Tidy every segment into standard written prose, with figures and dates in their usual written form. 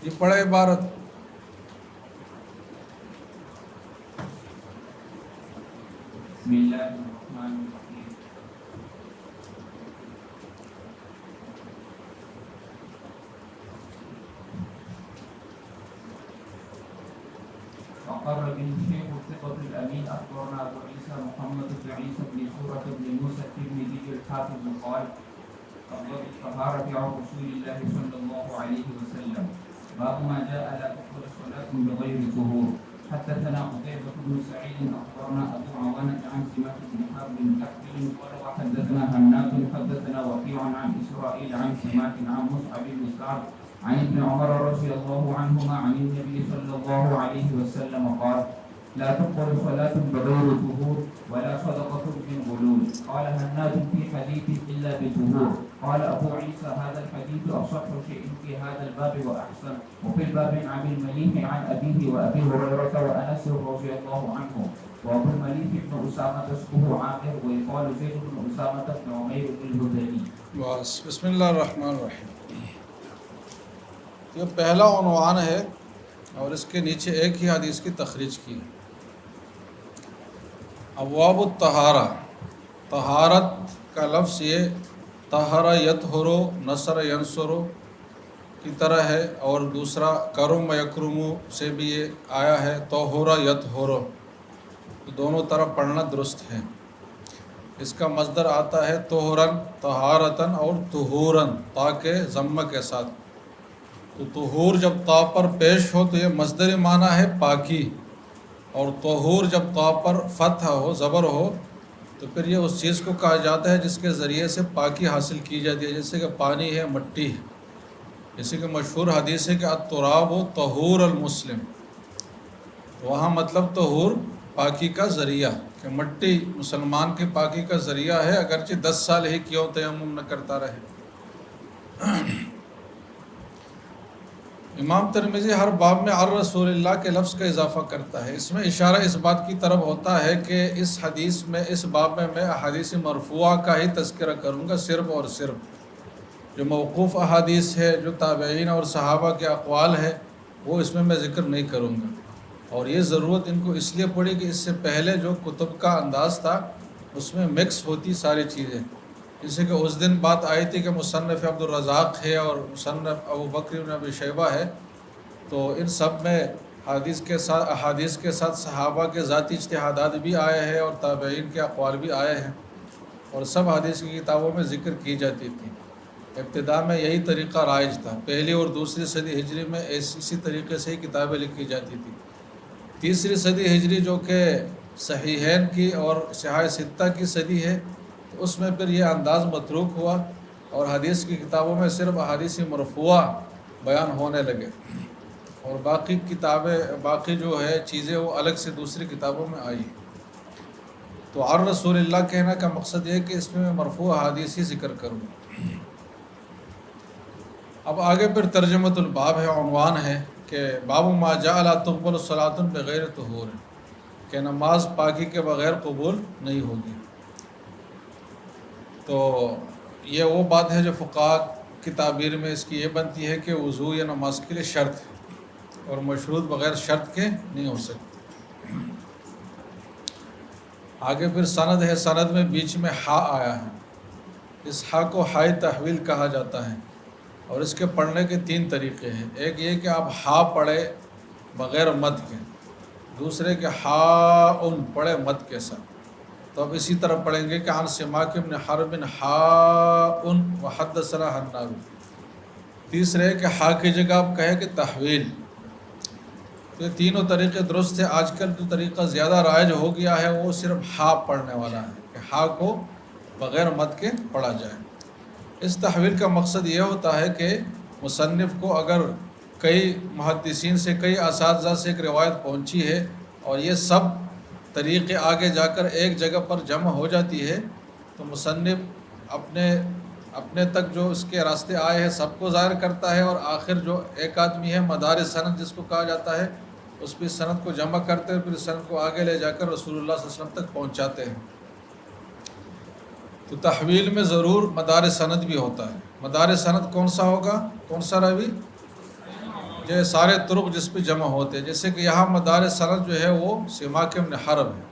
یہ پڑھے عبارت. بسم اللہ الرحمن الرحیم. وقر به الشيخ الثقة الأمين أخبرنا أبو عيسى محمد بن عيسى بن سورة بن موسى الترمذي الحافظ قال أفضل الطهارة عن رسول الله صلى الله عليه وسلم باب ما جاء لا تقبل صلاة بغير طهور. حدثنا قتيبة بن سعيد أخبرنا أبو عوانة عن سماك بن حرب الكحفي قال وحدثنا هناد حدثنا وكيع عن إسرائيل عن سماك عن مصعب بن سعد عن ابن عمر رضي الله عنهما عن النبي صلى الله عليه وسلم قال لا تقبل صلاة بغير طهور ولا صدقة من غلول. قال هناد في حديث إلا بطهور. قال أبو عيسى هذا الحديث أصح شيء في هذا الباب وأحسن. وفي الباب عن المليح عن أبيه وأبي هريرة وأنس رضي الله عنه. وأبو المليح بن أسامة اسمه عامر ويقال زيد بن أسامة بن عمير الهذلي. بسم اللہ الرحمن الرحیم. یہ پہلا عنوان ہے اور اس کے نیچے ایک ہی حدیث کی تخریج کی ہے. ابواب الطہارہ، طہارت کا لفظ یہ طہر یطہر نصر ینصر کی طرح ہے، اور دوسرا کرم یکرم سے بھی یہ آیا ہے طہر یطہر، دونوں طرف پڑھنا درست ہے. اس کا مصدر آتا ہے طہرن طہارتن اور طہورن تا کے ضمہ کے ساتھ. تو طہور جب تا پر پیش ہو تو یہ مصدر معنی ہے پاکی، اور طہور جب تا پر فتح ہو زبر ہو تو پھر یہ اس چیز کو کہا جاتا ہے جس کے ذریعے سے پاکی حاصل کی جاتی ہے، جیسے کہ پانی ہے، مٹی ہے. جیسے کہ مشہور حدیث ہے کہ التراب طہور المسلم، وہاں مطلب طہور پاکی کا ذریعہ، کہ مٹی مسلمان کے پاکی کا ذریعہ ہے، اگرچہ 10 سال ہی کیوں تیمم نہ کرتا رہے. امام ترمذی ہر باب میں عن رسول اللہ کے لفظ کا اضافہ کرتا ہے. اس میں اشارہ اس بات کی طرف ہوتا ہے کہ اس حدیث میں، اس باب میں احادیث مرفوعہ کا ہی تذکرہ کروں گا صرف اور صرف. جو موقوف احادیث ہے، جو تابعین اور صحابہ کے اقوال ہے، وہ اس میں ذکر نہیں کروں گا. اور یہ ضرورت ان کو اس لیے پڑی کہ اس سے پہلے جو کتب کا انداز تھا اس میں مکس ہوتی ساری چیزیں. جیسے کہ اس دن بات آئی تھی کہ مصنف عبد الرزاق ہے اور مصنف ابو بکر بن ابی شیبہ ہے، تو ان سب میں احادیث کے ساتھ صحابہ کے ذاتی اجتہادات بھی آئے ہیں اور تابعین کے اقوال بھی آئے ہیں، اور سب حدیث کی کتابوں میں ذکر کی جاتی تھی. ابتدا میں یہی طریقہ رائج تھا. پہلی اور دوسری صدی ہجری میں اسی طریقے سے ہی کتابیں لکھی جاتی تھیں. تیسری صدی ہجری جو کہ صحیحین کی اور صحاح ستہ کی صدی ہے، تو اس میں پھر یہ انداز متروک ہوا اور حدیث کی کتابوں میں صرف احادیث مرفوعہ بیان ہونے لگے، اور باقی جو ہے چیزیں وہ الگ سے دوسری کتابوں میں آئی. تو عن رسول اللہ کہنے کا مقصد یہ ہے کہ اس میں مرفوع احادیث ہی ذکر کروں. اب آگے پھر ترجمۃ الباب ہے، عنوان ہے کہ باب ما جاء لا تقبل صلاۃ بغیر طہور، کہ نماز پاکی کے بغیر قبول نہیں ہوگی. تو یہ وہ بات ہے جو فقہاء کی تعبیر میں اس کی یہ بنتی ہے کہ وضو یا نماز کے لیے شرط ہے، اور مشروط بغیر شرط کے نہیں ہو سکتی. آگے پھر سند ہے، سند میں بیچ میں ہا آیا ہے. اس ہا کو ہائے تحویل کہا جاتا ہے، اور اس کے پڑھنے کے 3 طریقے ہیں. ایک یہ کہ آپ ہا پڑھے بغیر مد کے، دوسرے کہ ہا ان پڑھے مد کے ساتھ. تو اب اسی طرح پڑھیں گے کہ عن سماک بن حرب ہا ان وحدثنا حناد. تیسرے کہ ہا کی جگہ آپ کہیں کہ تحویل. یہ تینوں طریقے درست ہیں. آج کل جو طریقہ زیادہ رائج ہو گیا ہے وہ صرف ہا پڑھنے والا ہے، کہ ہا کو بغیر مد کے پڑھا جائے. اس تحویل کا مقصد یہ ہوتا ہے کہ مصنف کو اگر کئی محدثین سے، کئی اساتذہ سے ایک روایت پہنچی ہے اور یہ سب طریقے آگے جا کر ایک جگہ پر جمع ہو جاتی ہے، تو مصنف اپنے تک جو اس کے راستے آئے ہیں سب کو ظاہر کرتا ہے، اور آخر جو ایک آدمی ہے مدار سند جس کو کہا جاتا ہے، اس پہ سند کو جمع کرتے ہیں، پھر سند کو آگے لے جا کر رسول اللہ صلی اللہ علیہ وسلم تک پہنچاتے ہیں. تو تحویل میں ضرور مدار سند بھی ہوتا ہے. مدار سند کون سا ہوگا؟ کون سا راوی؟ جو سارے طرق جس پہ جمع ہوتے ہیں، جیسے کہ یہاں مدار سند جو ہے وہ سماک ابن حرب ہے،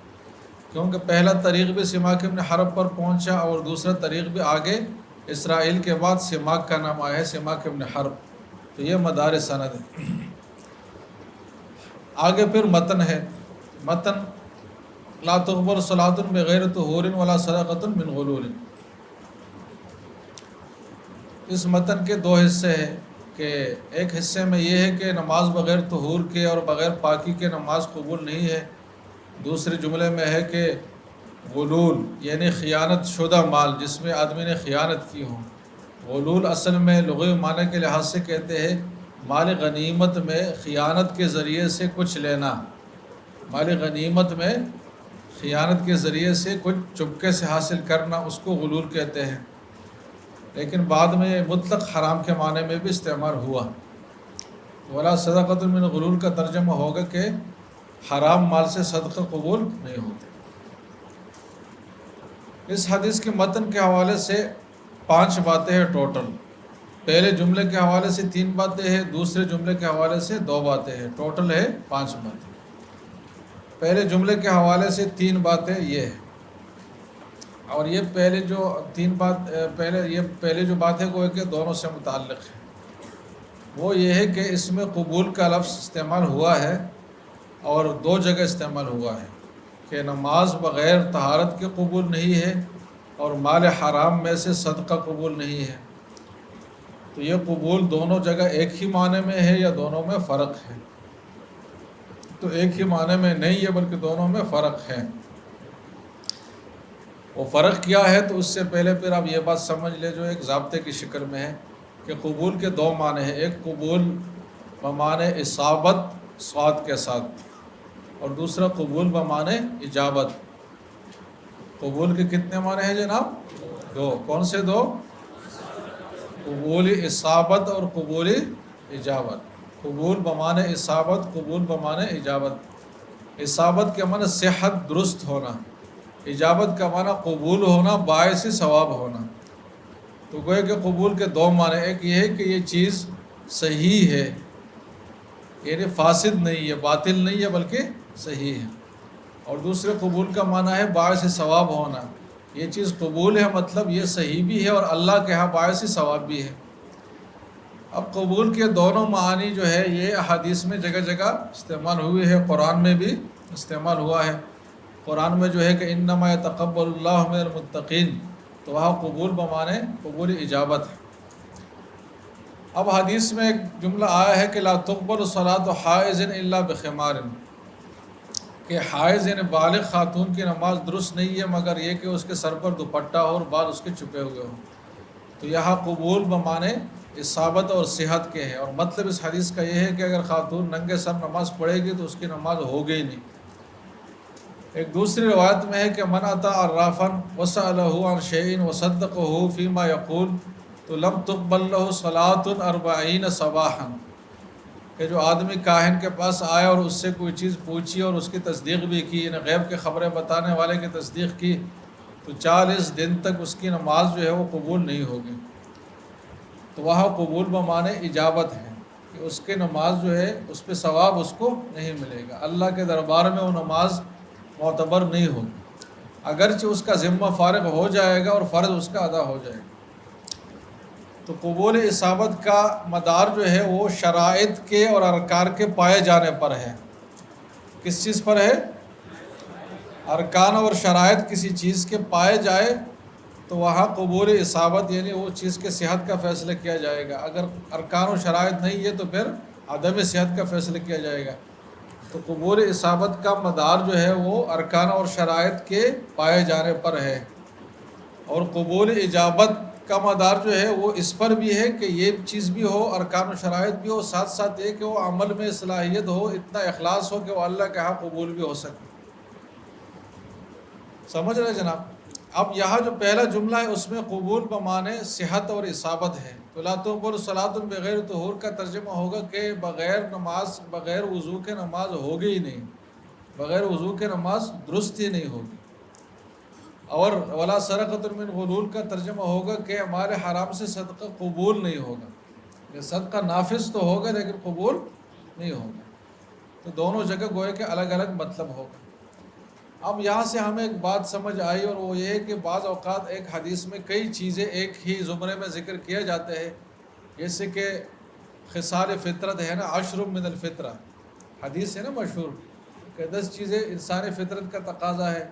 کیونکہ پہلا طریق بھی سماک ابن حرب پر پہنچا اور دوسرا طریق بھی آگے اسرائیل کے بعد سماک کا نام آیا ہے، سماک ابن حرب، تو یہ مدار سند ہے۔ آگے پھر متن ہے، متن لا تقبل صلاۃ بغیر طہور ولا صدقۃ من غلول۔ اس متن کے دو حصے ہیں کہ ایک حصے میں یہ ہے کہ نماز بغیر طہور کے اور بغیر پاکی کے نماز قبول نہیں ہے، دوسرے جملے میں ہے کہ غلول یعنی خیانت شدہ مال جس میں آدمی نے خیانت کی ہو۔ غلول اصل میں لغوی معنی کے لحاظ سے کہتے ہیں مال غنیمت میں خیانت کے ذریعے سے کچھ لینا، مال غنیمت میں خیانت کے ذریعے سے کچھ چپکے سے حاصل کرنا، اس کو غلول کہتے ہیں، لیکن بعد میں مطلق حرام کے معنی میں بھی استعمال ہوا۔ ولا صدقۃ من غلول کا ترجمہ ہوگا کہ حرام مال سے صدقہ قبول نہیں ہوتے۔ اس حدیث کے متن کے حوالے سے 5 باتیں ہیں ٹوٹل، پہلے جملے کے حوالے سے 3 باتیں ہیں، دوسرے جملے کے حوالے سے 2 باتیں ہیں، ٹوٹل ہے 5 باتیں۔ پہلے جملے کے حوالے سے 3 باتیں یہ ہیں، اور یہ پہلے جو 3 بات پہلے جو بات ہے وہ ہے کہ دونوں سے متعلق ہے، وہ یہ ہے کہ اس میں قبول کا لفظ استعمال ہوا ہے اور 2 جگہ استعمال ہوا ہے کہ نماز بغیر طہارت کے قبول نہیں ہے اور مال حرام میں سے صدقہ قبول نہیں ہے۔ تو یہ قبول دونوں جگہ ایک ہی معنی میں ہے یا دونوں میں فرق ہے؟ تو ایک ہی معنی میں نہیں ہے بلکہ دونوں میں فرق ہے۔ وہ فرق کیا ہے تو اس سے پہلے پھر آپ یہ بات سمجھ لیں جو ایک ضابطے کی شکل میں ہے کہ قبول کے 2 معنی ہیں، ایک قبول بمعنی اصابت صاد کے ساتھ اور دوسرا قبول بمعنی اجابت۔ قبول کے کتنے معنی ہیں جناب؟ 2۔ کون سے 2؟ قبول اصابت اور قبول اجابت۔ قبول بمعنی اصابت، قبول بمعنی اجابت۔ اصابت کے معنی صحت، درست ہونا، اجابت کا معنی قبول ہونا، باعث ثواب ہونا۔ تو گویا کہ قبول کے 2 معنی، ایک یہ ہے کہ یہ چیز صحیح ہے، یعنی فاسد نہیں ہے، باطل نہیں ہے بلکہ صحیح ہے، اور دوسرے قبول کا معنی ہے باعث ثواب ہونا، یہ چیز قبول ہے مطلب یہ صحیح بھی ہے اور اللہ کے ہاں باعث ثواب بھی ہے۔ اب قبول کے دونوں معانی جو ہے یہ احادیث میں جگہ جگہ استعمال ہوئے ہیں، قرآن میں بھی استعمال ہوا ہے۔ قرآن میں جو ہے کہ انما یتقبل اللہ من المتقین، تو وہاں قبول بمعنی قبول اجابت ہے۔ اب حدیث میں ایک جملہ آیا ہے کہ لا تقبل صلاۃ حائض الا بخمار، کہ حائض یعنی بالغ خاتون کی نماز درست نہیں ہے مگر یہ کہ اس کے سر پر دوپٹہ ہو اور بال اس کے چھپے ہوئے ہوں۔ تو یہاں قبول بمعنی اصابت اور صحت کے ہیں، اور مطلب اس حدیث کا یہ ہے کہ اگر خاتون ننگے سر نماز پڑھے گی تو اس کی نماز ہوگی نہیں۔ ایک دوسری روایت میں ہے کہ من اتی عرافا وسألہ عن شیء وصدقہ فیما یقول تو لم تقبل لہ صلاۃ 40 صباحا، کہ جو آدمی کاہن کے پاس آیا اور اس سے کوئی چیز پوچھی اور اس کی تصدیق بھی کی، یعنی غیب کے خبریں بتانے والے کی تصدیق کی، تو 40 دن تک اس کی نماز جو ہے وہ قبول نہیں ہوگی۔ تو وہاں قبول بمعنی اجابت ہے کہ اس کی نماز جو ہے اس پہ ثواب اس کو نہیں ملے گا، اللہ کے دربار میں وہ نماز معتبر نہیں ہوگی، اگرچہ اس کا ذمہ فارغ ہو جائے گا اور فرض اس کا ادا ہو جائے گا۔ تو قبول اصابت کا مدار جو ہے وہ شرائط کے اور ارکان کے پائے جانے پر ہے۔ کس چیز پر ہے؟ ارکان اور شرائط کسی چیز کے پائے جائے تو وہاں قبول اصابت یعنی وہ چیز کے صحت کا فیصلہ کیا جائے گا، اگر ارکان و شرائط نہیں ہے تو پھر عدم صحت کا فیصلہ کیا جائے گا۔ تو قبول اصابت کا مدار جو ہے وہ ارکان اور شرائط کے پائے جانے پر ہے، اور قبول اجابت کا مدار جو ہے وہ اس پر بھی ہے کہ یہ چیز بھی ہو، ارکان و شرائط بھی ہو، ساتھ ساتھ یہ کہ وہ عمل میں صلاحیت ہو، اتنا اخلاص ہو کہ وہ اللہ کے ہاں قبول بھی ہو سکے۔ سمجھ رہے جناب؟ اب یہاں جو پہلا جملہ ہے اس میں قبول بمعنی صحت اور اصابت ہے، تو لا تقبل صلاۃ بغیر طہور کا ترجمہ ہوگا کہ بغیر وضو کے نماز ہوگی ہی نہیں، بغیر وضو کے نماز درست ہی نہیں ہوگی۔ اور ولا صدقۃ من غلول کا ترجمہ ہوگا کہ ہمارے حرام سے صدقہ قبول نہیں ہوگا۔ کہ صدقہ نافذ تو ہوگا لیکن قبول نہیں ہوگا. تو دونوں جگہ گوئے کہ الگ الگ مطلب ہوگا. اب یہاں سے ہمیں ایک بات سمجھ آئی، اور وہ یہ ہے کہ بعض اوقات ایک حدیث میں کئی چیزیں ایک ہی زمرے میں ذکر کیا جاتے ہیں. جیسے کہ خصال فطرت ہے نا، 10 من الفطرہ حدیث ہے نا مشہور، کہ 10 چیزیں انسانی فطرت کا تقاضا ہے.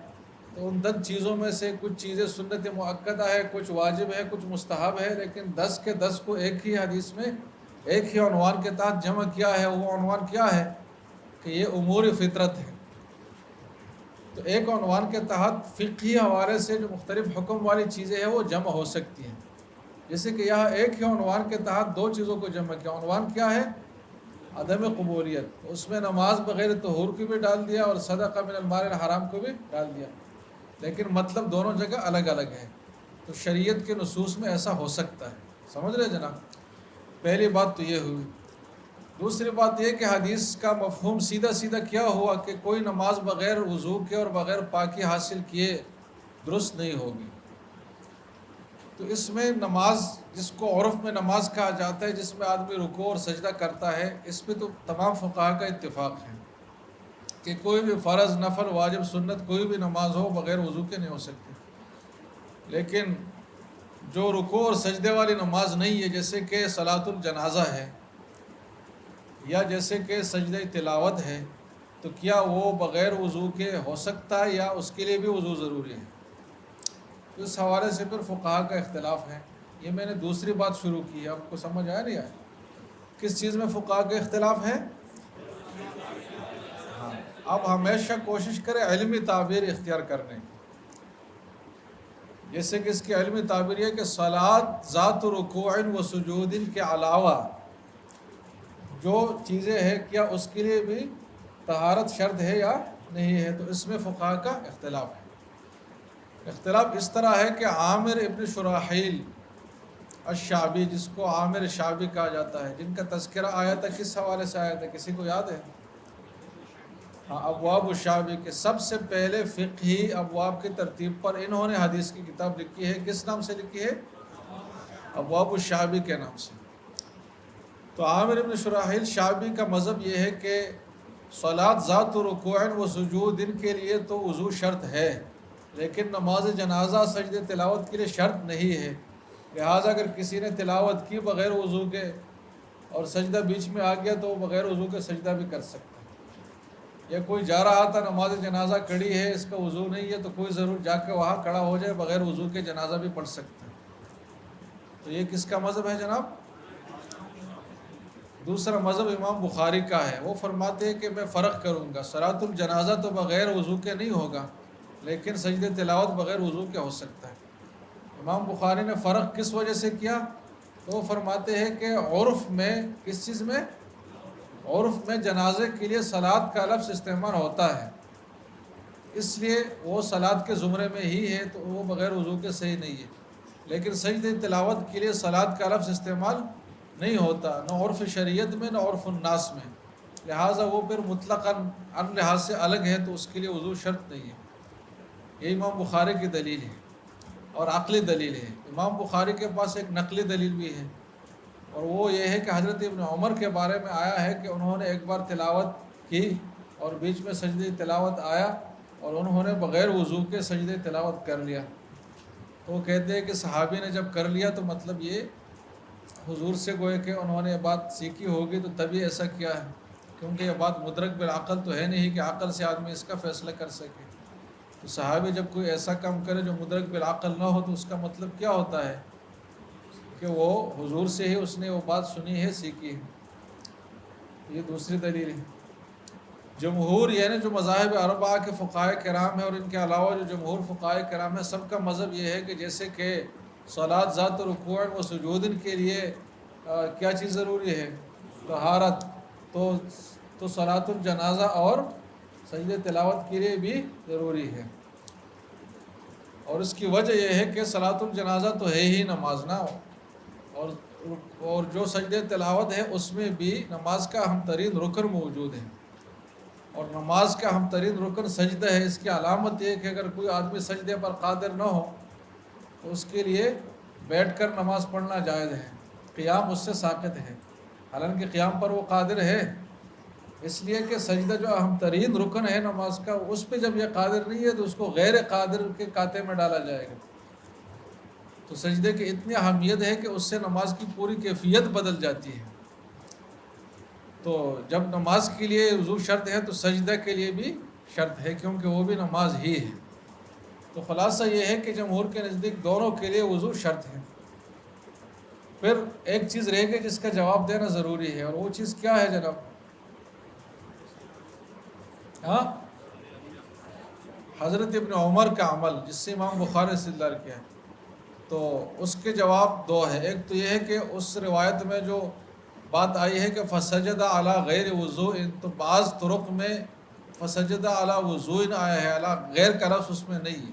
تو ان 10 چیزوں میں سے کچھ چیزیں سنت مؤکدہ ہے، کچھ واجب ہے، کچھ مستحب ہے، لیکن 10 کے 10 کو ایک ہی حدیث میں ایک ہی عنوان کے تحت جمع کیا ہے. وہ عنوان کیا ہے؟ کہ یہ امور فطرت ہے. تو ایک عنوان کے تحت فقہی حوالے سے جو مختلف حکم والی چیزیں ہیں وہ جمع ہو سکتی ہیں. جیسے کہ یہاں ایک ہی عنوان کے تحت 2 چیزوں کو جمع کیا. عنوان کیا ہے؟ عدم قبولیت. اس میں نماز بغیر طہور کی بھی ڈال دیا اور صدقہ من المال الحرام کو بھی ڈال دیا، لیکن مطلب دونوں جگہ الگ الگ ہے. تو شریعت کے نصوص میں ایسا ہو سکتا ہے. سمجھ رہے جناب؟ پہلی بات تو یہ ہوئی. دوسری بات یہ کہ حدیث کا مفہوم سیدھا سیدھا کیا ہوا کہ کوئی نماز بغیر وضو کے اور بغیر پاکی حاصل کیے درست نہیں ہوگی. تو اس میں نماز، جس کو عرف میں نماز کہا جاتا ہے، جس میں آدمی رکوع اور سجدہ کرتا ہے، اس پہ تو تمام فقہا کا اتفاق ہے کہ کوئی بھی فرض، نفل، واجب، سنت کوئی بھی نماز ہو بغیر وضو کے نہیں ہو سکتی. لیکن جو رکوع اور سجدے والی نماز نہیں ہے، جیسے کہ صلاۃ الجنازہ ہے یا جیسے کہ سجدہ تلاوت ہے، تو کیا وہ بغیر وضو کے ہو سکتا ہے یا اس کے لیے بھی وضو ضروری ہے؟ تو اس حوالے سے پھر فقہا کا اختلاف ہے. یہ میں نے دوسری بات شروع کی ہے. آپ کو سمجھ آیا نہیں آیا کس چیز میں فقہا کا اختلاف ہے؟ ہاں. اب ہمیشہ کوشش کریں علمی تعبیر اختیار کرنے کی. جیسے کہ اس کی علمی تعبیر یہ کہ صلاۃ ذات رکوع و سجود کے علاوہ جو چیزیں ہیں، کیا اس کے لیے بھی طہارت شرط ہے یا نہیں ہے؟ تو اس میں فقہا کا اختلاف ہے. اختلاف اس طرح ہے کہ عامر ابن شراحیل الشعبی، جس کو عامر شعبی کہا جاتا ہے، جن کا تذکرہ آیا تھا، کس حوالے سے آیا تھا؟ کسی کو یاد ہے؟ ہاں، ابواب الشعبی کے سب سے پہلے فقہی ابواب کی ترتیب پر انہوں نے حدیث کی کتاب لکھی ہے. کس نام سے لکھی ہے؟ ابواب الشعبی کے نام سے. تو عامر ابن شراحیل شعبی کا مذہب یہ ہے کہ صلاۃ ذات رکوع و سجود ان کے لیے تو وضو شرط ہے، لیکن نماز جنازہ سجدے تلاوت کے لیے شرط نہیں ہے. لہٰذا اگر کسی نے تلاوت کی بغیر وضو کے اور سجدہ بیچ میں آ گیا تو وہ بغیر وضو کے سجدہ بھی کر سکتا ہے. یا کوئی جا رہا تھا، نماز جنازہ کھڑی ہے، اس کا وضو نہیں ہے، تو کوئی ضرور جا کے وہاں کھڑا ہو جائے، بغیر وضو کے جنازہ بھی پڑھ سکتا ہے. تو یہ کس کا مذہب ہے جناب؟ دوسرا مذہب امام بخاری کا ہے. وہ فرماتے ہیں کہ میں فرق کروں گا، صلاۃ الجنازہ تو بغیر وضو کے نہیں ہوگا، لیکن سجدہ تلاوت بغیر وضو کے ہو سکتا ہے. امام بخاری نے فرق کس وجہ سے کیا؟ تو وہ فرماتے ہیں کہ عرف میں، کس چیز میں؟ عرف میں جنازے کے لیے صلاۃ کا لفظ استعمال ہوتا ہے، اس لیے وہ صلاۃ کے زمرے میں ہی ہے، تو وہ بغیر وضو کے صحیح نہیں ہے. لیکن سجدہ تلاوت کے لیے صلاۃ کا لفظ استعمال نہیں ہوتا، نہ عرف شریعت میں نہ عرف الناس میں. لہٰذا وہ پھر مطلقاً ان لحاظ سے الگ ہے، تو اس کے لیے وضو شرط نہیں ہے. یہ امام بخاری کی دلیل ہے اور عقلی دلیل ہے. امام بخاری کے پاس ایک نقلی دلیل بھی ہے، اور وہ یہ ہے کہ حضرت ابن عمر کے بارے میں آیا ہے کہ انہوں نے ایک بار تلاوت کی اور بیچ میں سجدہ تلاوت آیا اور انہوں نے بغیر وضو کے سجدہ تلاوت کر لیا. تو وہ کہتے ہیں کہ صحابی نے جب کر لیا تو مطلب یہ حضور سے گوئے کہ انہوں نے یہ بات سیکھی ہوگی تو تبھی ایسا کیا ہے، کیونکہ یہ بات مدرک بالعقل تو ہے نہیں کہ عقل سے آدمی اس کا فیصلہ کر سکے. تو صحابی جب کوئی ایسا کام کرے جو مدرک بالعقل نہ ہو تو اس کا مطلب کیا ہوتا ہے کہ وہ حضور سے ہی اس نے وہ بات سنی ہے، سیکھی ہے. یہ دوسری دلیل ہے. جمہور یعنی جو مذاہب اربعہ کے فقہائے کرام ہیں اور ان کے علاوہ جو جمہور فقہائے کرام ہیں، سب کا مذہب یہ ہے کہ جیسے کہ صلاۃ ذات رکوع و سجود کے لیے کیا چیز ضروری ہے؟ طہارت. تو صلاۃ الجنازہ اور سجدہ تلاوت کے لیے بھی ضروری ہے. اور اس کی وجہ یہ ہے کہ صلاۃ الجنازہ تو ہے ہی نماز نہ، اور جو سجدہ تلاوت ہے اس میں بھی نماز کا اہم ترین رکن موجود ہے، اور نماز کا اہم ترین رکن سجدہ ہے. اس کی علامت یہ کہ اگر کوئی آدمی سجدے پر قادر نہ ہو تو اس کے لیے بیٹھ کر نماز پڑھنا جائز ہے. قیام اس سے ساقط ہے، حالانکہ قیام پر وہ قادر ہے، اس لیے کہ سجدہ جو اہم ترین رکن ہے نماز کا، اس پہ جب یہ قادر نہیں ہے تو اس کو غیر قادر کے کاتے میں ڈالا جائے گا۔ تو سجدے کی اتنی اہمیت ہے کہ اس سے نماز کی پوری کیفیت بدل جاتی ہے۔ تو جب نماز کے لیے وضو شرط ہے تو سجدہ کے لیے بھی شرط ہے، کیونکہ وہ بھی نماز ہی ہے۔ تو خلاصہ یہ ہے کہ جمہور کے نزدیک دونوں کے لیے وضو شرط ہے۔ پھر ایک چیز رہ گئی جس کا جواب دینا ضروری ہے، اور وہ چیز کیا ہے جناب؟ ہاں، حضرت ابن عمر کا عمل جس سے امام بخاری استدلال کیا ہے، تو اس کے جواب دو ہے۔ ایک تو یہ ہے کہ اس روایت میں جو بات آئی ہے کہ فسجد علی غیر وضوء، تو بعض طرق میں فسجد علی وضوء آیا ہے، علی غیر کا لفظ اس میں نہیں ہے،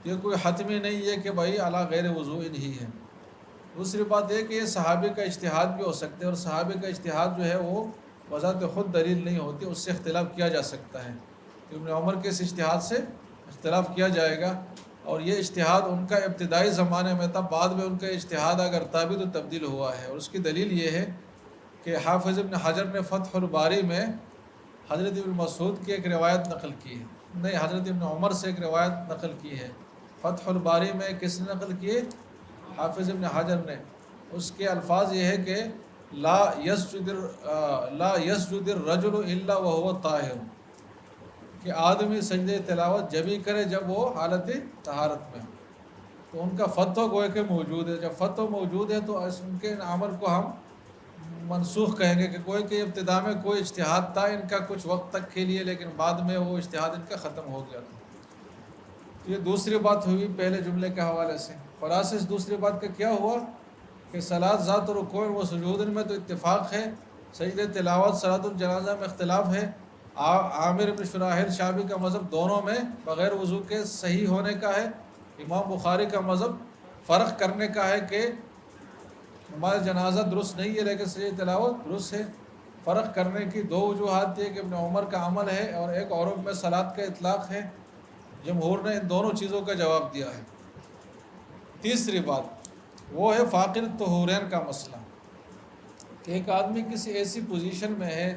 یہ کوئی حتمی نہیں ہے کہ بھائی علی غیر وضوء ہی ہے۔ دوسری بات یہ کہ یہ صحابی کا اجتہاد بھی ہو سکتا ہے، اور صحابی کا اجتہاد جو ہے وہ بذات خود دلیل نہیں ہوتی، اس سے اختلاف کیا جا سکتا ہے۔ ابن عمر کے اس اجتہاد سے اختلاف کیا جائے گا، اور یہ اجتہاد ان کا ابتدائی زمانے میں تھا، بعد میں ان کا اجتہاد اگر تابع تو تبدیل ہوا ہے، اور اس کی دلیل یہ ہے کہ حافظ ابن حجر نے فتح الباری میں حضرت ابن مسعود کی ایک روایت نقل کی ہے، نہیں، حضرت ابن عمر سے ایک روایت نقل کی ہے۔ فتح الباری میں کس نے نقل کی؟ حافظ ابن حجر نے۔ اس کے الفاظ یہ ہے کہ لا یسجد الرجل الا وهو طاہر، کہ آدمی سجدہ تلاوت جب ہی کرے جب وہ حالت طہارت میں۔ تو ان کا فتح گوئے کہ موجود ہے، جب فتح موجود ہے تو ان کے عمل کو ہم منسوخ کہیں گے، کہ کوئی کہ ابتدا میں کوئی اجتہاد تھا ان کا کچھ وقت تک کے لیے، لیکن بعد میں وہ اجتہاد ان کا ختم ہو گیا تھا۔ یہ دوسری بات ہوئی پہلے جملے کے حوالے سے۔ خلاصہ اس دوسری بات کا کیا ہوا کہ صلاۃ ذات رکوع و سجود میں تو اتفاق ہے، سجدہ تلاوت صلاۃ الجنازہ میں اختلاف ہے۔ عامر بن شراحیل شعبی کا مذہب دونوں میں بغیر وضو کے صحیح ہونے کا ہے، امام بخاری کا مذہب فرق کرنے کا ہے کہ نماز جنازہ درست نہیں ہے لیکن سجدہ تلاوت درست ہے۔ فرق کرنے کی دو وجوہات تھی، کہ ابن عمر کا عمل ہے اور ایک عرب میں صلاۃ کا اطلاق ہے۔ جمہور نے ان دونوں چیزوں کا جواب دیا ہے۔ تیسری بات وہ ہے فاقد الطہورین کا مسئلہ، کہ ایک آدمی کسی ایسی پوزیشن میں ہے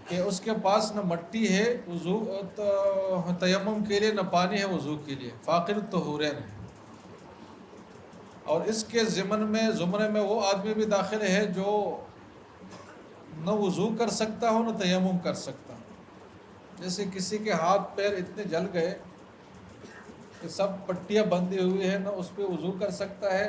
کہ اس کے پاس نہ مٹی ہے وضو تیمم کے لیے، نہ پانی ہے وضو کے لیے، فاقد الطہورین ہے، اور اس کے زمرے میں وہ آدمی بھی داخل ہے جو نہ وضو کر سکتا ہو نہ تیمم کر سکتا ہو۔ جیسے کسی کے ہاتھ پیر اتنے جل گئے کہ سب پٹیاں بندھی ہوئی ہیں، نہ اس پہ وضو کر سکتا ہے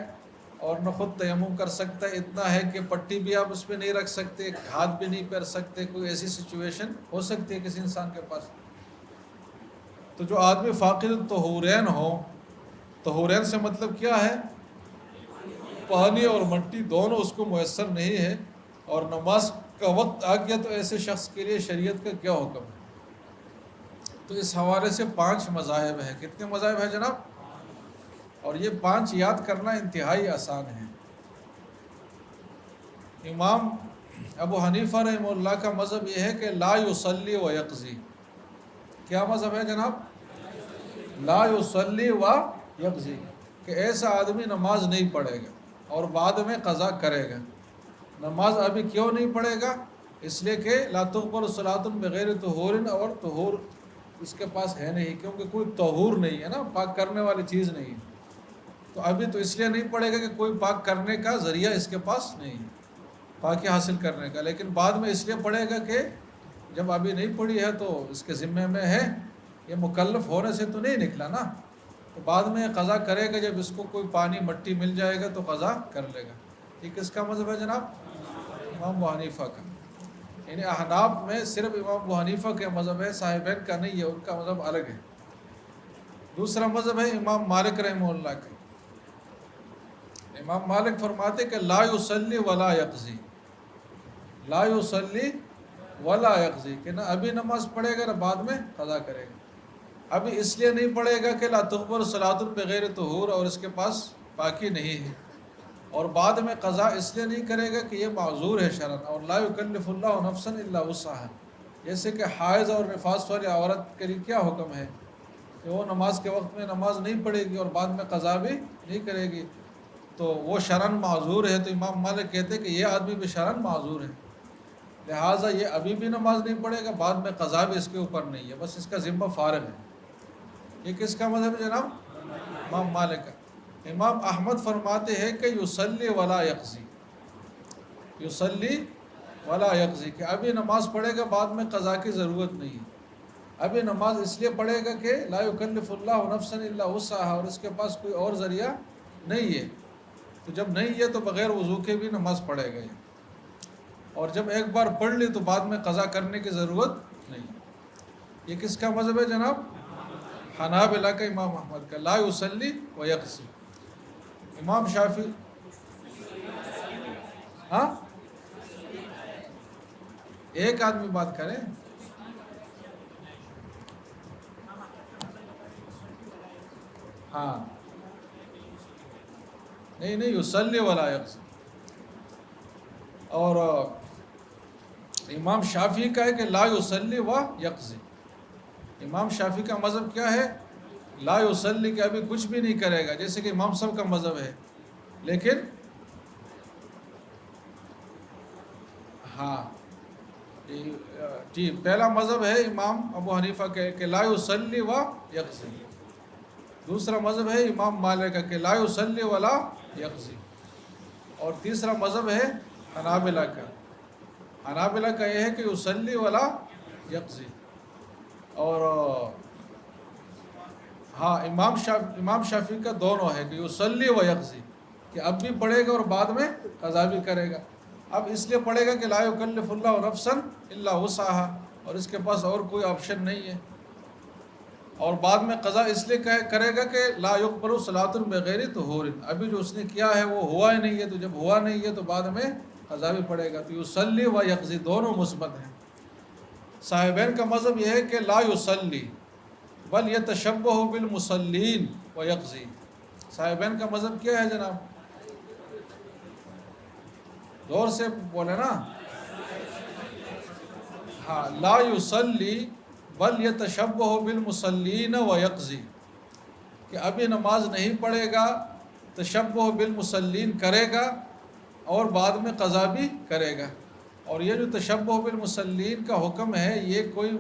اور نہ خود تیمم کر سکتا ہے، اتنا ہے کہ پٹی بھی آپ اس پہ نہیں رکھ سکتے، ہاتھ بھی نہیں پیر سکتے، کوئی ایسی سچویشن ہو سکتی ہے کسی انسان کے پاس۔ تو جو آدمی فاقد الطہورین ہو، طہورین سے مطلب کیا ہے؟ پانی اور مٹی دونوں اس کو میسر نہیں ہے، اور نماز کا وقت آ گیا تو ایسے شخص کے لیے شریعت کا کیا حکم ہے؟ تو اس حوالے سے 5 مذاہب ہیں۔ کتنے مذاہب ہیں جناب؟ اور یہ 5 یاد کرنا انتہائی آسان ہے۔ امام ابو حنیفہ رحمہ اللہ کا مذہب یہ ہے کہ لا یصلی و یقضی۔ کیا مذہب ہے جناب؟ لا یصلی و یقضی، کہ ایسا آدمی نماز نہیں پڑھے گا اور بعد میں قضا کرے گا۔ نماز ابھی کیوں نہیں پڑھے گا؟ اس لیے کہ لا تقبل صلاۃ بغیر طہور، اور طہور اس کے پاس ہے نہیں، کیونکہ کوئی طہور نہیں ہے نا، پاک کرنے والی چیز نہیں ہے۔ تو ابھی تو اس لیے نہیں پڑھے گا کہ کوئی پاک کرنے کا ذریعہ اس کے پاس نہیں ہے، پاکی حاصل کرنے کا، لیکن بعد میں اس لیے پڑھے گا کہ جب ابھی نہیں پڑھی ہے تو اس کے ذمے میں ہے، یہ مکلف ہونے سے تو نہیں نکلا نا، تو بعد میں قضا کرے گا، جب اس کو کوئی پانی مٹی مل جائے گا تو قضا کر لے گا۔ یہ کس کا مذہب ہے جناب؟ امام ابو حنیفہ کا۔ یعنی احناف میں صرف امام ابو حنیفہ کے مذہب ہے، صاحبین کا نہیں ہے، ان کا مذہب الگ ہے۔ دوسرا مذہب ہے امام مالک رحمہ اللہ کا۔ امام مالک فرماتے کہ لا یصلی ولا یقضی، لا یصلی ولا یقضی، کہ نہ ابھی نماز پڑھے گا نہ بعد میں قضا کرے گا۔ ابھی اس لیے نہیں پڑھے گا کہ لا تقبل صلاۃ بغیر طہور، اور اس کے پاس پاکی نہیں ہے، اور بعد میں قضا اس لیے نہیں کرے گا کہ یہ معذور ہے شرعاً، اور لا یکلف اللہ نفسا الا وسعها، جیسے کہ حائض اور نفاس والی عورت کے لیے کیا حکم ہے کہ وہ نماز کے وقت میں نماز نہیں پڑھے گی اور بعد میں قضا بھی نہیں کرے گی۔ تو وہ شرعاً معذور ہے، تو امام مالک کہتے ہیں کہ یہ آدمی بھی شرعاً معذور ہے، لہٰذا یہ ابھی بھی نماز نہیں پڑھے گا، بعد میں قضا بھی اس کے اوپر نہیں ہے، بس اس کا ذمہ فارغ ہے۔ یہ کس کا مذہب ہے جناب؟ امام مالک کا۔ امام احمد فرماتے ہیں کہ یصلی ولا یقضی، یصلی ولا یقضی، کہ ابھی نماز پڑھے گا، بعد میں قضا کی ضرورت نہیں ہے۔ ابھی نماز اس لیے پڑھے گا کہ لا یکلف اللہ نفسا الا وسعها، اور اس کے پاس کوئی اور ذریعہ نہیں ہے، تو جب نہیں ہے تو بغیر وضو کے بھی نماز پڑھے گا، اور جب ایک بار پڑھ لی تو بعد میں قضا کرنے کی ضرورت نہیں۔ یہ کس کا مذہب ہے جناب؟ حنابلہ کا، امام احمد کا، لا یصلی و یقضی۔ امام شافعی، ہاں ایک آدمی بات کریں، ہاں نہیں یصلی ولا یقضی۔ اور امام شافعی کا ہے کہ لا یصلی و یقضی۔ امام شافعی کا مذہب کیا ہے؟ لا یصلی، کہ ابھی کچھ بھی نہیں کرے گا، جیسے کہ امام صاحب کا مذہب ہے، لیکن ہاں جی، پہلا مذہب ہے امام ابو حنیفہ کا کہ لا یصلی و یقضی، دوسرا مذہب ہے امام مالک کا کہ لا یصلی ولا یقضی، اور تیسرا مذہب ہے حنابلہ کا۔ حنابلہ کا یہ ہے کہ یصلی ولا یقضی۔ اور ہاں امام شافعی کا دونوں ہے کہ یصلی و یقضی، کہ اب بھی پڑھے گا اور بعد میں قضا بھی کرے گا۔ اب اس لیے پڑھے گا کہ لا یکلف اللہ نفسا الا وسعها، اور اس کے پاس اور کوئی آپشن نہیں ہے، اور بعد میں قضا اس لیے کرے گا کہ لا یقبل صلاۃ بغیر طہور، ابھی جو اس نے کیا ہے وہ ہوا ہی نہیں ہے، تو جب ہوا نہیں ہے تو بعد میں قضا بھی پڑے گا۔ تو یصلی و یقضی دونوں مثبت ہیں۔ صاحبین کا مذہب یہ ہے کہ لا یصلی بل یتشبہ بالمصلین و یقضی۔ صاحبین کا مذہب کیا ہے جناب؟ زور سے بولے نا، ہاں لا یصلی بل یتشبہ بالمصلین و یقضی، کہ ابھی نماز نہیں پڑھے گا، تشبہ بالمصلین کرے گا، اور بعد میں قضا بھی کرے گا۔ اور یہ جو تشبہ بالمصلین کا حکم ہے، یہ کوئی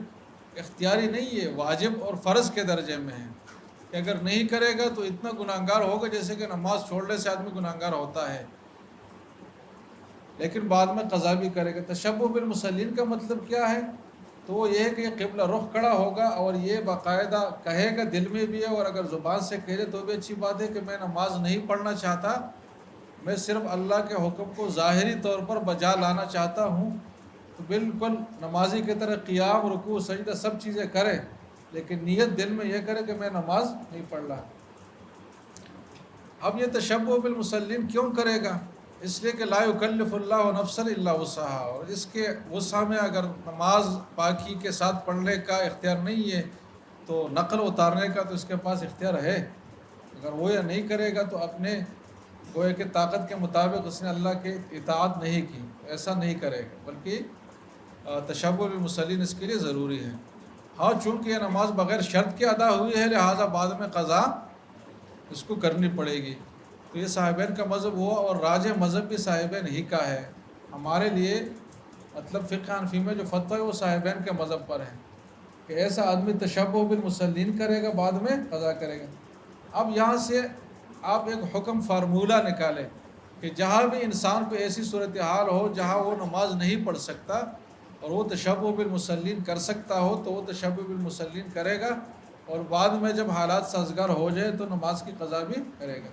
اختیاری نہیں ہے، واجب اور فرض کے درجے میں ہے، کہ اگر نہیں کرے گا تو اتنا گناہگار ہوگا جیسے کہ نماز چھوڑنے سے آدمی گناہگار ہوتا ہے، لیکن بعد میں قضا بھی کرے گا۔ تشبہ بالمصلین کا مطلب کیا ہے؟ تو وہ یہ ہے کہ یہ قبلہ رخ کھڑا ہوگا، اور یہ باقاعدہ کہے گا، دل میں بھی ہے، اور اگر زبان سے کہے تو بھی اچھی بات ہے کہ میں نماز نہیں پڑھنا چاہتا، میں صرف اللہ کے حکم کو ظاہری طور پر بجا لانا چاہتا ہوں، تو بالکل نمازی کی طرح قیام، رکوع، سجدہ سب چیزیں کرے، لیکن نیت دل میں یہ کرے کہ میں نماز نہیں پڑھ رہا۔ اب یہ تشبہ بالمصلین کیوں کرے گا؟ اس لیے کہ لا یکلف اللہ نفسا الا وسعها، اور اس کے وسع میں اگر نماز پاکی کے ساتھ پڑھنے کا اختیار نہیں ہے تو نقل اتارنے کا تو اس کے پاس اختیار ہے۔ اگر وہ یہ نہیں کرے گا تو اپنے گوئے کہ طاقت کے مطابق اس نے اللہ کے اطاعت نہیں کی، ایسا نہیں کرے گا، بلکہ تشبہ بالمصلین اس کے لیے ضروری ہے۔ ہاں چونکہ یہ نماز بغیر شرط کے ادا ہوئی ہے، لہٰذا بعد میں قضا اس کو کرنی پڑے گی۔ تو یہ صاحبین کا مذہب ہوا، اور راجح مذہب بھی صاحبین ہی کا ہے۔ ہمارے لیے مطلب فقہ حنفی میں جو فتویٰ ہے وہ صاحبین کے مذہب پر ہے، کہ ایسا آدمی تشبہ بالمصلین کرے گا، بعد میں قضا کرے گا۔ اب یہاں سے آپ ایک حکم فارمولہ نکالیں کہ جہاں بھی انسان پہ ایسی صورتحال ہو جہاں وہ نماز نہیں پڑھ سکتا اور وہ تشبہ بالمصلین کر سکتا ہو، تو وہ تشبہ بالمصلین کرے گا، اور بعد میں جب حالات سازگار ہو جائے تو نماز کی قضا بھی کرے گا۔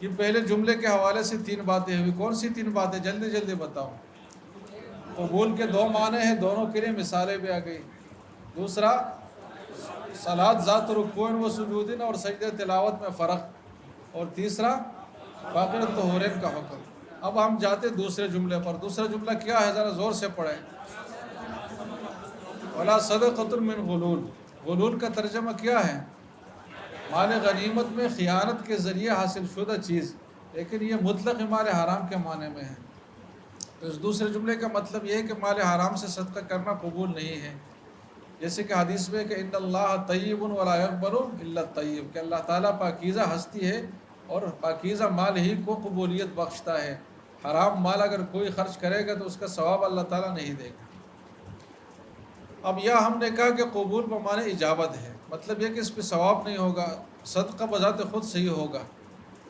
یہ پہلے جملے کے حوالے سے 3 باتیں ہوئی۔ کون سی 3 باتیں؟ جلدی جلدی بتاؤں۔ قبول کے 2 معنی ہیں، دونوں کے لیے مثالیں بھی آ گئی۔ دوسرا صلاۃ ذات رکوع و سجود اور سجدہ تلاوت میں فرق، اور تیسرا باقی طہورین کا حکم۔ اب ہم جاتے دوسرے جملے پر۔ دوسرا جملہ کیا ہے؟ ذرا زور سے پڑھیں۔ ولا صدقۃ من غلول۔ غلول کا ترجمہ کیا ہے؟ مال غنیمت میں خیانت کے ذریعے حاصل شدہ چیز، لیکن یہ مطلق مال حرام کے معنی میں ہے۔ تو اس دوسرے جملے کا مطلب یہ ہے کہ مال حرام سے صدقہ کرنا قبول نہیں ہے، جیسے کہ حدیث میں کہ ان اللہ طیب ولا یقبل الا الطیب، کہ اللہ تعالیٰ پاکیزہ ہستی ہے اور پاکیزہ مال ہی کو قبولیت بخشتا ہے۔ حرام مال اگر کوئی خرچ کرے گا تو اس کا ثواب اللہ تعالیٰ نہیں دے گا۔ اب یہاں ہم نے کہا کہ قبول بمعنی اجابت ہے، مطلب یہ کہ اس پہ ثواب نہیں ہوگا، صدقہ بذات خود صحیح ہوگا۔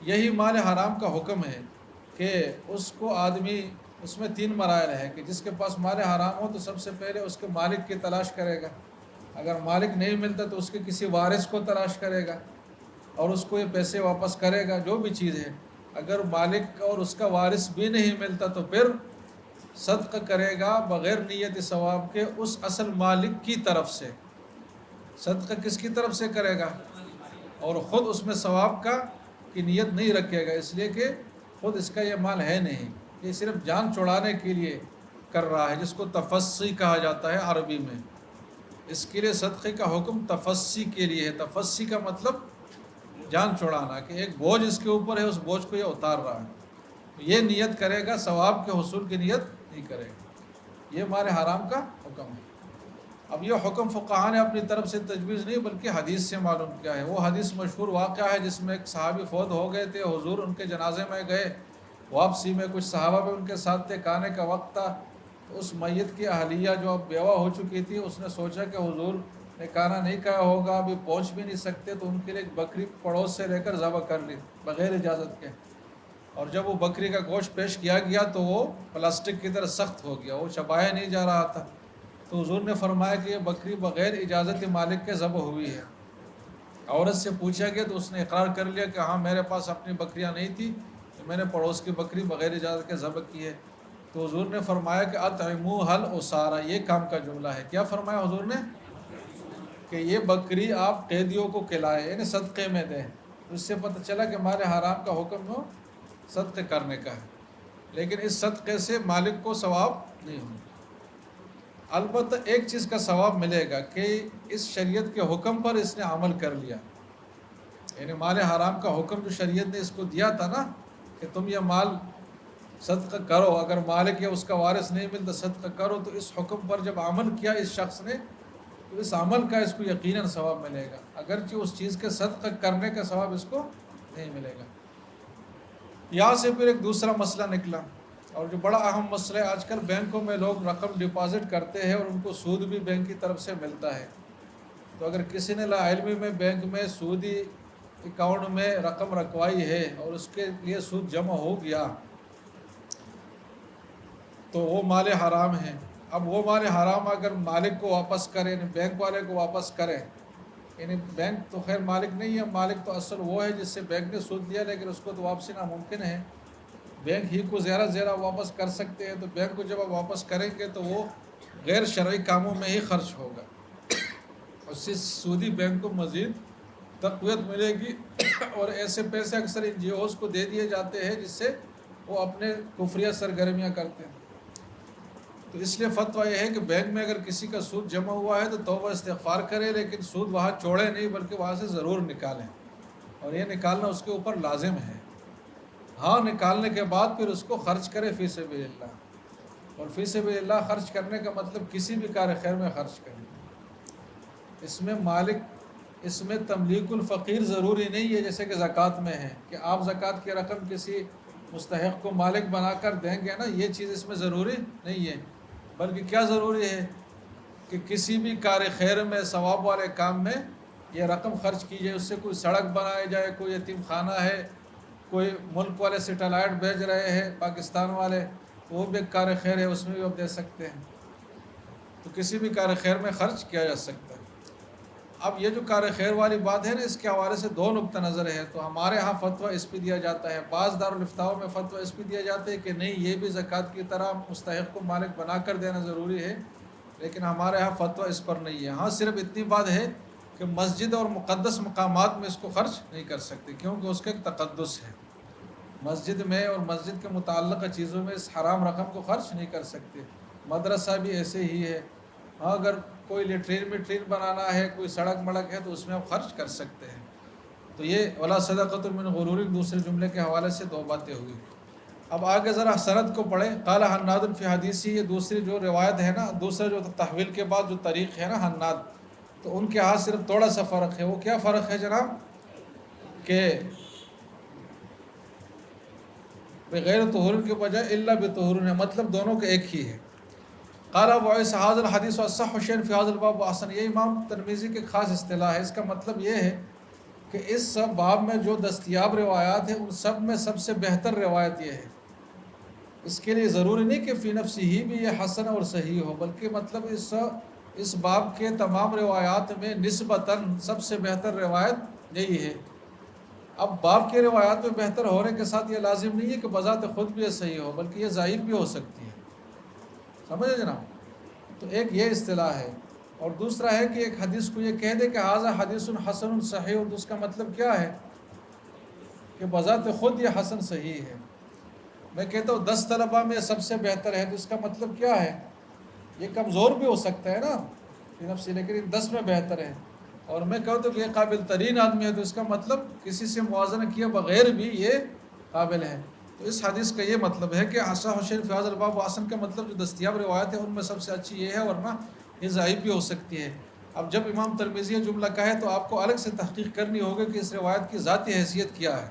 یہی مال حرام کا حکم ہے کہ اس کو آدمی، اس میں 3 مراحل ہے کہ جس کے پاس مال حرام ہو تو سب سے پہلے اس کے مالک کی تلاش کرے گا، اگر مالک نہیں ملتا تو اس کے کسی وارث کو تلاش کرے گا اور اس کو یہ پیسے واپس کرے گا جو بھی چیز ہے۔ اگر مالک اور اس کا وارث بھی نہیں ملتا تو پھر صدقہ کرے گا بغیر نیت ثواب کے اس اصل مالک کی طرف سے۔ صدقہ کس کی طرف سے کرے گا؟ اور خود اس میں ثواب کا کی نیت نہیں رکھے گا، اس لیے کہ خود اس کا یہ مال ہے نہیں، یہ صرف جان چھڑانے کے لیے کر رہا ہے، جس کو تفصی کہا جاتا ہے عربی میں۔ اس کے لیے صدقے کا حکم تفصی کے لیے ہے۔ تفصی کا مطلب جان چھڑانا، کہ ایک بوجھ اس کے اوپر ہے، اس بوجھ کو یہ اتار رہا ہے، یہ نیت کرے گا، ثواب کے حصول کی نیت نہیں کرے گا۔ یہ مال حرام کا حکم ہے۔ اب یہ حکم فقہاء نے اپنی طرف سے تجویز نہیں بلکہ حدیث سے معلوم کیا ہے۔ وہ حدیث مشہور واقعہ ہے جس میں ایک صحابی فوت ہو گئے تھے، حضور ان کے جنازے میں گئے، واپسی میں کچھ صحابہ بھی ان کے ساتھ تھے، کھانے کا وقت تھا، تو اس میت کی اہلیہ جو اب بیوہ ہو چکی تھی، اس نے سوچا کہ حضور نے کھانا نہیں کھایا ہوگا، ابھی پہنچ بھی نہیں سکتے، تو ان کے لیے ایک بکری پڑوس سے لے کر ذبح کر لی بغیر اجازت کے، اور جب وہ بکری کا گوشت پیش کیا گیا تو وہ پلاسٹک کی طرح سخت ہو گیا، وہ چبایا نہیں جا رہا تھا، تو حضور نے فرمایا کہ یہ بکری بغیر اجازت مالک کے ذبح ہوئی ہے۔ عورت سے پوچھا گیا تو اس نے اقرار کر لیا کہ ہاں میرے پاس اپنی بکریاں نہیں تھی، تو میں نے پڑوس کی بکری بغیر اجازت کے ذبح کی ہے۔ تو حضور نے فرمایا کہ اطعموا حل اسارا، یہ کام کا جملہ ہے۔ کیا فرمایا حضور نے؟ کہ یہ بکری آپ قیدیوں کو کھلائے، یعنی صدقے میں دیں۔ اس سے پتہ چلا کہ مال حرام کا حکم ہو صدقے کرنے کا ہے، لیکن اس صدقے سے مالک کو ثواب نہیں ہوگا۔ البتہ ایک چیز کا ثواب ملے گا کہ اس شریعت کے حکم پر اس نے عمل کر لیا، یعنی مال حرام کا حکم جو شریعت نے اس کو دیا تھا نا کہ تم یہ مال صدقہ کرو، اگر مالک یا اس کا وارث نہیں ملتا صدقہ کرو، تو اس حکم پر جب عمل کیا اس شخص نے تو اس عمل کا اس کو یقیناً ثواب ملے گا، اگرچہ اس چیز کے صدقہ کرنے کا ثواب اس کو نہیں ملے گا۔ یہاں سے پھر ایک دوسرا مسئلہ نکلا، اور جو بڑا اہم مسئلہ ہے، آج کل بینکوں میں لوگ رقم ڈپازٹ کرتے ہیں اور ان کو سود بھی بینک کی طرف سے ملتا ہے، تو اگر کسی نے لا علمی میں بینک میں سودی اکاؤنٹ میں رقم رکھوائی ہے اور اس کے لیے سود جمع ہو گیا تو وہ مال حرام ہے۔ اب وہ مال حرام اگر مالک کو واپس کرے، یعنی بینک والے کو واپس کرے، یعنی بینک تو خیر مالک نہیں ہے، مالک تو اصل وہ ہے جس سے بینک نے سود لیا، لیکن اس کو تو واپسی ناممکن ہے، بینک ہی کو زیادہ زیادہ واپس کر سکتے ہیں، تو بینک کو جب آپ واپس کریں گے تو وہ غیر شرعی کاموں میں ہی خرچ ہوگا، اس سے سودی بینک کو مزید تقویت ملے گی، اور ایسے پیسے اکثر این جی اوز کو دے دیے جاتے ہیں جس سے وہ اپنے کفریہ سرگرمیاں کرتے ہیں۔ تو اس لیے فتویٰ یہ ہے کہ بینک میں اگر کسی کا سود جمع ہوا ہے تو توبہ استغفار کرے، لیکن سود وہاں چھوڑے نہیں بلکہ وہاں سے ضرور نکالیں، اور یہ نکالنا اس کے اوپر لازم ہے۔ ہاں نکالنے کے بعد پھر اس کو خرچ کرے فی سبیل اللہ، اور فی سبیل اللہ خرچ کرنے کا مطلب کسی بھی کار خیر میں خرچ کریں۔ اس میں مالک، اس میں تملیک الفقیر ضروری نہیں ہے جیسے کہ زکوٰۃ میں ہے کہ آپ زکوٰۃ کی رقم کسی مستحق کو مالک بنا کر دیں گے نا، یہ چیز اس میں ضروری نہیں ہے، بلکہ کیا ضروری ہے کہ کسی بھی کار خیر میں، ثواب والے کام میں یہ رقم خرچ کی جائے، اس سے کوئی سڑک بنائے جائے، کوئی یتیم خانہ ہے، کوئی ملک والے سیٹلائٹ بھیج رہے ہیں پاکستان والے، وہ بھی ایک کار خیر ہے، اس میں بھی آپ دے سکتے ہیں، تو کسی بھی کار خیر میں خرچ کیا جا سکتا ہے۔ اب یہ جو کار خیر والی بات ہے نا، اس کے حوالے سے 2 نقطہ نظر ہے، تو ہمارے ہاں فتویٰ اس پہ دیا جاتا ہے، بعض دارالفتاؤں میں فتویٰ اس پہ دیا جاتا ہے کہ نہیں یہ بھی زکوٰۃ کی طرح مستحق کو مالک بنا کر دینا ضروری ہے، لیکن ہمارے ہاں فتویٰ اس پر نہیں ہے۔ ہاں صرف اتنی بات ہے کہ مسجد اور مقدس مقامات میں اس کو خرچ نہیں کر سکتے، کیونکہ اس کا ایک تقدس ہے، مسجد میں اور مسجد کے متعلقہ چیزوں میں اس حرام رقم کو خرچ نہیں کر سکتے۔ مدرسہ بھی ایسے ہی ہے، ہاں اگر کوئی لیٹرین میٹرین بنانا ہے، کوئی سڑک مڑک ہے تو اس میں آپ خرچ کر سکتے ہیں۔ تو یہ ولا صدقۃ من غرور دوسرے جملے کے حوالے سے 2 باتیں ہوئی۔ اب آگے ذرا سند کو پڑھیں۔ قال حناد فی حدیثی، یہ دوسری جو روایت ہے نا، دوسرا جو تحویل کے بعد جو طریق ہے نا حناد، تو ان کے ہاں صرف تھوڑا سا فرق ہے۔ وہ کیا فرق ہے جناب؟ کہ بغیر طہور کے بجائے الا بطہور ہے، مطلب دونوں کا ایک ہی ہے۔ قال ابو عیسیٰ ھذا الحدیث اصح شیء فی ھذا الباب واحسن، یہ امام ترمذی کی خاص اصطلاح ہے۔ اس کا مطلب یہ ہے کہ اس سب باب میں جو دستیاب روایات ہیں ان سب میں سب سے بہتر روایت یہ ہے۔ اس کے لیے ضروری نہیں کہ فی نفسی ہی بھی یہ حسن اور صحیح ہو، بلکہ مطلب اس باب کے تمام روایات میں نسبتاً سب سے بہتر روایت یہی ہے۔ اب باب کے روایات میں بہتر ہونے کے ساتھ یہ لازم نہیں ہے کہ بذات خود بھی یہ صحیح ہو، بلکہ یہ ضعیف بھی ہو سکتی ہے۔ سمجھے جناب؟ تو ایک یہ اصطلاح ہے، اور دوسرا ہے کہ ایک حدیث کو یہ کہہ دے کہ ھذا حدیث حسن صحیح، تو اس کا مطلب کیا ہے کہ بذات خود یہ حسن صحیح ہے۔ میں کہتا ہوں 10 طلبہ میں سب سے بہتر ہے، تو اس کا مطلب کیا ہے؟ یہ کمزور بھی ہو سکتا ہے نا فی نفسی، لیکن ان 10 میں بہتر ہے۔ اور میں کہوں تو کہ یہ قابل ترین آدمی ہے، تو اس کا مطلب کسی سے موازنہ کیے بغیر بھی یہ قابل ہے۔ تو اس حدیث کا یہ مطلب ہے کہ اصح شیء فی ھذا الباب واحسن کا مطلب جو دستیاب روایت ہے ان میں سب سے اچھی یہ ہے، ورنہ یہ ضعیف بھی ہو سکتی ہے۔ اب جب امام ترمذی یہ جملہ کہے تو آپ کو الگ سے تحقیق کرنی ہوگی کہ اس روایت کی ذاتی حیثیت کیا ہے۔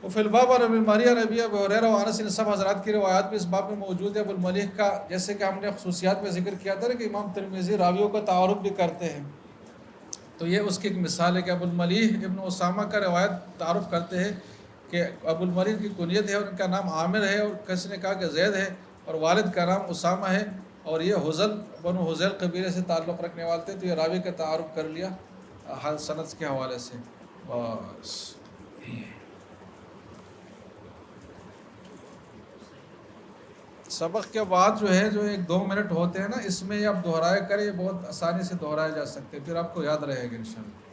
وفی الباب عن ابی الملیح عن ابی ہریرہ وانس، ان سب حضرات کی روایات بھی اس باب میں موجود ہے۔ ابو الملیح کا جیسے کہ ہم نے خصوصیات میں ذکر کیا تھا کہ امام ترمذی راویوں کا تعارف بھی کرتے ہیں، تو یہ اس کی ایک مثال ہے کہ ابو الملیح ابن اسامہ کا روایت تعارف کرتے ہیں کہ ابو الملیح کی کنیت ہے اور ان کا نام عامر ہے، اور کسی نے کہا کہ زید ہے، اور والد کا نام اسامہ ہے، اور یہ حزل بنو حزیل قبیلے سے تعلق رکھنے والے تھے۔ تو یہ راوی کا تعارف کر لیا سند کے حوالے سے۔ بس سبق کے بعد جو ہے جو 1-2 منٹ ہوتے ہیں نا، اس میں آپ دہرایا کریں، یہ بہت آسانی سے دہرائے جا سکتے، پھر آپ کو یاد رہے گا انشاءاللہ۔